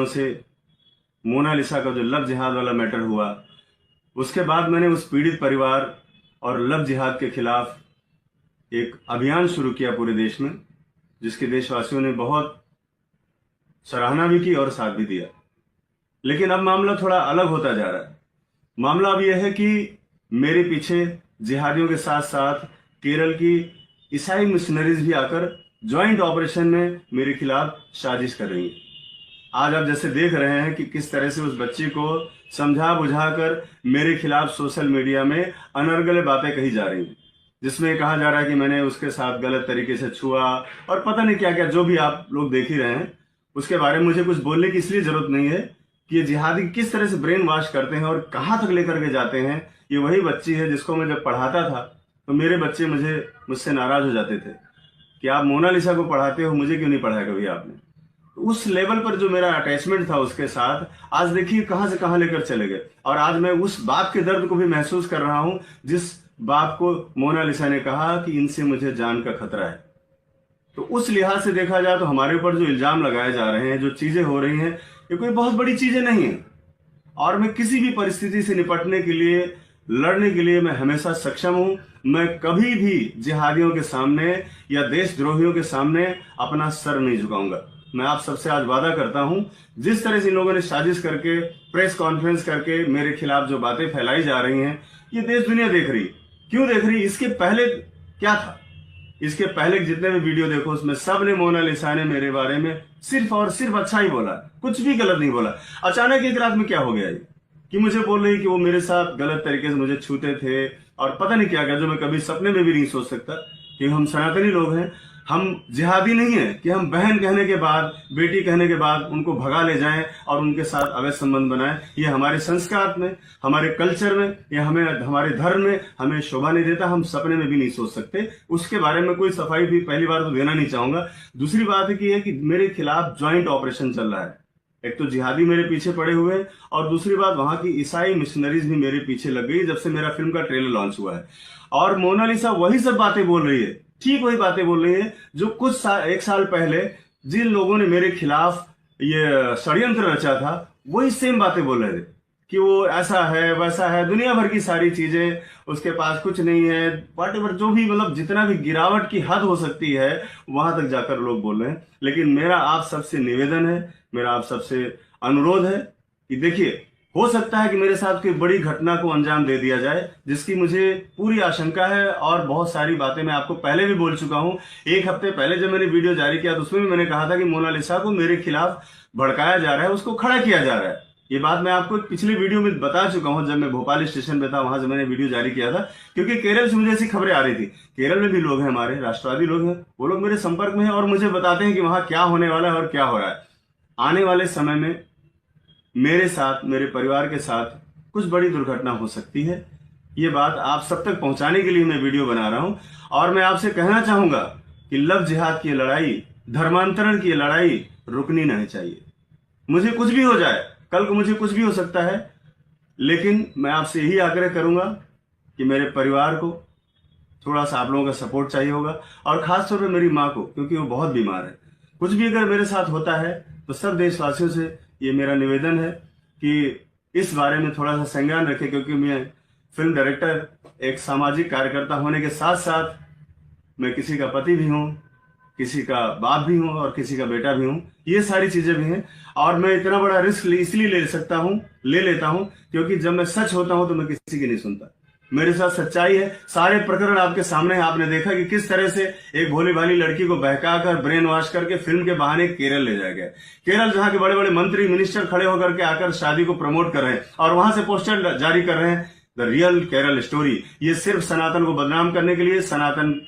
दिनों से मोनालिसा का जो लव जिहाद वाला मैटर हुआ, उसके बाद मैंने उस पीड़ित परिवार और लव जिहाद के खिलाफ एक अभियान शुरू किया पूरे देश में, जिसके देशवासियों ने बहुत सराहना भी की और साथ भी दिया। लेकिन अब मामला थोड़ा अलग होता जा रहा है। मामला अब यह है कि मेरे पीछे जिहादियों के साथ साथ केरल की ईसाई मिशनरीज भी आकर ज्वाइंट ऑपरेशन में मेरे खिलाफ साजिश कर रही हैं। आज आप जैसे देख रहे हैं कि किस तरह से उस बच्ची को समझा बुझाकर मेरे खिलाफ सोशल मीडिया में अनर्गल बातें कही जा रही हैं, जिसमें कहा जा रहा है कि मैंने उसके साथ गलत तरीके से छुआ और पता नहीं क्या क्या, जो भी आप लोग देख ही रहे हैं। उसके बारे में मुझे कुछ बोलने की इसलिए जरूरत नहीं है कि ये जिहादी किस तरह से ब्रेन वॉश करते हैं और कहाँ तक लेकर के जाते हैं। ये वही बच्ची है जिसको मैं जब पढ़ाता था तो मेरे बच्चे मुझसे नाराज हो जाते थे कि आप मोनालिसा को पढ़ाते हो, मुझे क्यों नहीं पढ़ाया कभी आपने। तो उस लेवल पर जो मेरा अटैचमेंट था उसके साथ, आज देखिए कहाँ से कहाँ लेकर चले गए। और आज मैं उस बाप के दर्द को भी महसूस कर रहा हूँ जिस बाप को मोनालिसा ने कहा कि इनसे मुझे जान का खतरा है। तो उस लिहाज से देखा जाए तो हमारे ऊपर जो इल्जाम लगाए जा रहे हैं, जो चीजें हो रही हैं, ये कोई बहुत बड़ी चीजें नहीं है। और मैं किसी भी परिस्थिति से निपटने के लिए, लड़ने के लिए मैं हमेशा सक्षम हूं। मैं कभी भी जिहादियों के सामने या देशद्रोहियों के सामने अपना सर नहीं झुकाऊंगा। मैं आप सबसे आज वादा करता हूं, जिस तरह से इन लोगों ने साजिश करके प्रेस कॉन्फ्रेंस करके मेरे खिलाफ जो बातें फैलाई जा रही हैं, ये देश दुनिया देख रही। क्यों देख रही? इसके पहले क्या था? इसके पहले जितने भी वीडियो देखो उसमें सब ने, मोनालिसा ने मेरे बारे में सिर्फ और सिर्फ अच्छा ही बोला, कुछ भी गलत नहीं बोला। अचानक एक रात में क्या हो गया कि मुझे बोल रही कि वो मेरे साथ गलत तरीके से मुझे छूते थे और पता नहीं क्या क्या, जो मैं कभी सपने में भी नहीं सोच सकता कि हम सनातनी लोग हैं, हम जिहादी नहीं है कि हम बहन कहने के बाद, बेटी कहने के बाद उनको भगा ले जाएं और उनके साथ अवैध संबंध बनाएं। ये हमारे संस्कार में, हमारे कल्चर में, या हमारे धर्म में हमें शोभा नहीं देता। हम सपने में भी नहीं सोच सकते। उसके बारे में कोई सफाई भी पहली बार तो देना नहीं चाहूंगा। दूसरी बात है कि मेरे खिलाफ ज्वाइंट ऑपरेशन चल रहा है। एक तो जिहादी मेरे पीछे पड़े हुए हैं और दूसरी बात वहां की ईसाई मिशनरीज भी मेरे पीछे लग गई जब से मेरा फिल्म का ट्रेलर लॉन्च हुआ है। और मोनालिसा वही सब बातें बोल रही है, ठीक वही बातें बोल रही है जो एक साल पहले जिन लोगों ने मेरे खिलाफ ये षड्यंत्र रचा था, वही सेम बातें बोल रहे थे कि वो ऐसा है वैसा है, दुनिया भर की सारी चीजें, उसके पास कुछ नहीं है, व्हाटएवर, जो भी मतलब जितना भी गिरावट की हद हो सकती है वहां तक जाकर लोग बोल रहे हैं। लेकिन मेरा आप सबसे निवेदन है, मेरा आप सबसे अनुरोध है कि देखिए, हो सकता है कि मेरे साथ कोई बड़ी घटना को अंजाम दे दिया जाए, जिसकी मुझे पूरी आशंका है। और बहुत सारी बातें मैं आपको पहले भी बोल चुका हूं। एक हफ्ते पहले जब मैंने वीडियो जारी किया तो उसमें भी मैंने कहा था कि मोनालिसा को मेरे खिलाफ भड़काया जा रहा है, उसको खड़ा किया जा रहा है। ये बात मैं आपको पिछली वीडियो में बता चुका हूं, जब मैं भोपाल स्टेशन पे था, वहां से मैंने वीडियो जारी किया था। क्योंकि केरल से मुझे ऐसी खबरें आ रही थी। केरल में भी लोग हैं, हमारे राष्ट्रवादी लोग हैं, वो लोग मेरे संपर्क में हैं और मुझे बताते हैं कि वहां क्या होने वाला है और क्या हो रहा है। आने वाले समय में मेरे साथ, मेरे परिवार के साथ कुछ बड़ी दुर्घटना हो सकती है। ये बात आप सब तक पहुंचाने के लिए मैं वीडियो बना रहा हूं। और मैं आपसे कहना चाहूंगा कि लव जिहाद की लड़ाई, धर्मांतरण की लड़ाई रुकनी नहीं चाहिए। मुझे कुछ भी हो जाए, कल को मुझे कुछ भी हो सकता है, लेकिन मैं आपसे यही आग्रह करूंगा कि मेरे परिवार को थोड़ा सा आप लोगों का सपोर्ट चाहिए होगा, और खासतौर पर मेरी माँ को, क्योंकि वो बहुत बीमार है। कुछ भी अगर मेरे साथ होता है तो सब देशवासियों से ये मेरा निवेदन है कि इस बारे में थोड़ा सा संज्ञान रखें, क्योंकि मैं फिल्म डायरेक्टर, एक सामाजिक कार्यकर्ता होने के साथ साथ मैं किसी का पति भी हूँ, किसी का बाप भी हूँ और किसी का बेटा भी हूँ। ये सारी चीजें भी हैं। और मैं इतना बड़ा रिस्क इसलिए ले लेता हूँ क्योंकि जब मैं सच होता हूँ तो मैं किसी की नहीं सुनता। मेरे साथ सच्चाई है। सारे प्रकरण आपके सामने है। आपने देखा कि किस तरह से एक भोली भाली लड़की को बहकाकर, ब्रेन वॉश करके फिल्म के बहाने केरल ले जाया गया। केरल जहां के बड़े बड़े मंत्री, मिनिस्टर खड़े होकर के आकर शादी को प्रमोट कर रहे हैं और वहां से पोस्टर जारी कर रहे हैं, द रियल केरल स्टोरी। ये सिर्फ सनातन को बदनाम करने के लिए, सनातन